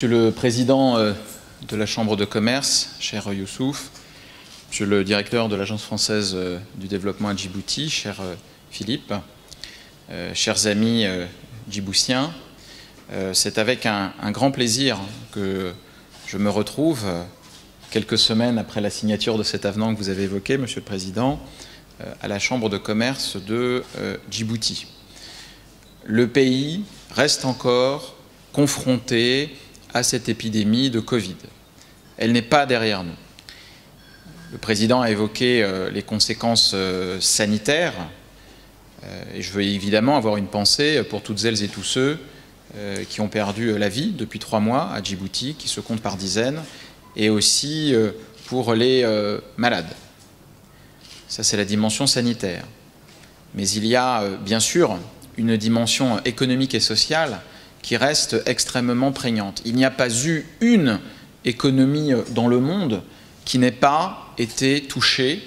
Monsieur le Président de la Chambre de commerce, cher Youssouf, Monsieur le Directeur de l'Agence française du développement à Djibouti, cher Philippe, chers amis djiboutiens, c'est avec un grand plaisir que je me retrouve, quelques semaines après la signature de cet avenant que vous avez évoqué, Monsieur le Président, à la Chambre de commerce de Djibouti. Le pays reste encore confronté à cette épidémie de Covid. Elle n'est pas derrière nous. Le Président a évoqué les conséquences sanitaires et je veux évidemment avoir une pensée pour toutes elles et tous ceux qui ont perdu la vie depuis 3 mois à Djibouti, qui se comptent par dizaines, et aussi pour les malades. Ça, c'est la dimension sanitaire. Mais il y a bien sûr une dimension économique et sociale qui reste extrêmement prégnante. Il n'y a pas eu une économie dans le monde qui n'ait pas été touchée,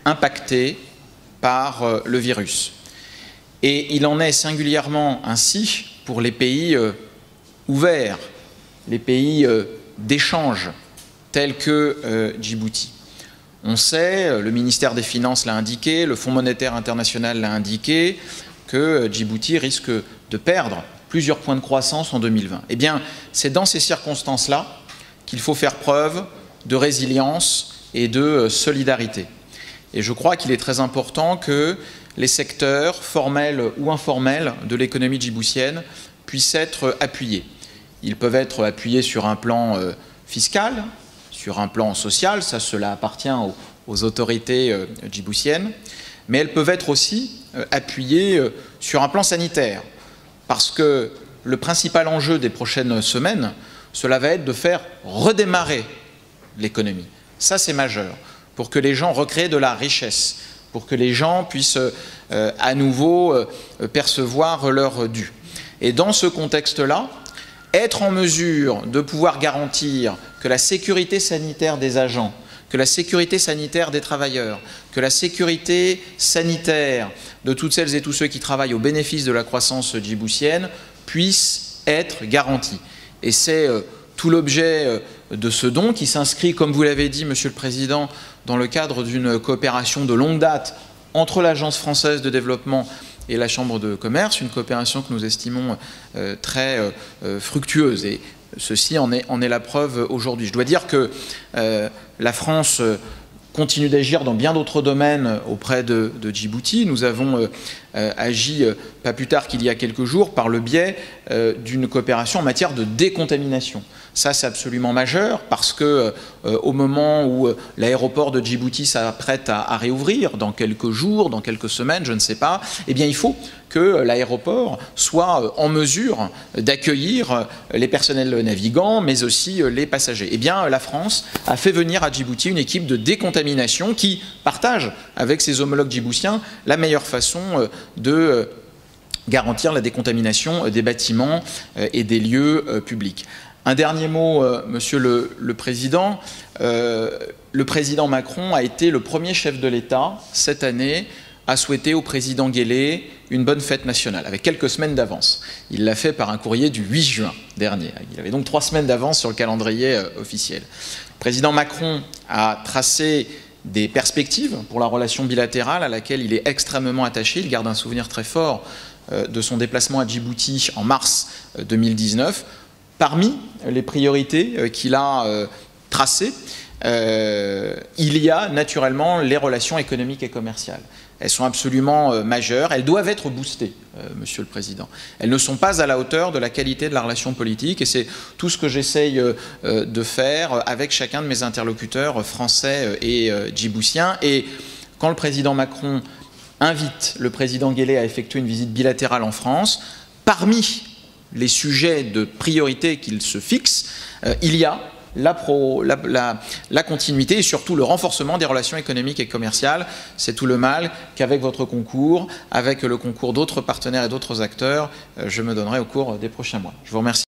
impactée par le virus. Et il en est singulièrement ainsi pour les pays ouverts, les pays d'échange tels que Djibouti. On sait, le ministère des Finances l'a indiqué, le Fonds monétaire international l'a indiqué, que Djibouti risque de perdre plusieurs points de croissance en 2020. Eh bien, c'est dans ces circonstances-là qu'il faut faire preuve de résilience et de solidarité. Et je crois qu'il est très important que les secteurs formels ou informels de l'économie djiboutienne puissent être appuyés. Ils peuvent être appuyés sur un plan fiscal, sur un plan social, ça cela appartient aux autorités djiboutiennes, mais elles peuvent être aussi appuyées sur un plan sanitaire. Parce que le principal enjeu des prochaines semaines, cela va être de faire redémarrer l'économie. Ça, c'est majeur, pour que les gens recréent de la richesse, pour que les gens puissent à nouveau percevoir leur dû. Et dans ce contexte-là, être en mesure de pouvoir garantir que la sécurité sanitaire des agents, que la sécurité sanitaire des travailleurs, que la sécurité sanitaire de toutes celles et tous ceux qui travaillent au bénéfice de la croissance djiboutienne puisse être garantie. Et c'est tout l'objet de ce don qui s'inscrit, comme vous l'avez dit, Monsieur le Président, dans le cadre d'une coopération de longue date entre l'Agence française de développement et la Chambre de commerce, une coopération que nous estimons très fructueuse. Et ceci en est la preuve aujourd'hui. Je dois dire que la France continue d'agir dans bien d'autres domaines auprès de Djibouti. Nous avons agi pas plus tard qu'il y a quelques jours par le biais d'une coopération en matière de décontamination. Ça, c'est absolument majeur parce que au moment où l'aéroport de Djibouti s'apprête à réouvrir, dans quelques jours, dans quelques semaines, je ne sais pas, eh bien, il faut que l'aéroport soit en mesure d'accueillir les personnels navigants, mais aussi les passagers. Eh bien, la France a fait venir à Djibouti une équipe de décontamination qui partage avec ses homologues djiboutiens la meilleure façon de garantir la décontamination des bâtiments et des lieux publics. Un dernier mot, Monsieur le Président. Le Président Macron a été le premier chef de l'État cette année à souhaiter au Président Guelleh une bonne fête nationale, avec quelques semaines d'avance. Il l'a fait par un courrier du 8 juin dernier. Il avait donc 3 semaines d'avance sur le calendrier officiel. Le Président Macron a tracé des perspectives pour la relation bilatérale à laquelle il est extrêmement attaché. Il garde un souvenir très fort de son déplacement à Djibouti en mars 2019. Parmi les priorités qu'il a tracées, il y a naturellement les relations économiques et commerciales. Elles sont absolument majeures, elles doivent être boostées, Monsieur le Président. Elles ne sont pas à la hauteur de la qualité de la relation politique et c'est tout ce que j'essaye de faire avec chacun de mes interlocuteurs français et djiboutiens. Et quand le Président Macron invite le Président Guelleh à effectuer une visite bilatérale en France, parmi les sujets de priorité qu'il se fixe, il y a la continuité et surtout le renforcement des relations économiques et commerciales. C'est tout le mal qu'avec votre concours, avec le concours d'autres partenaires et d'autres acteurs, je me donnerai au cours des prochains mois. Je vous remercie.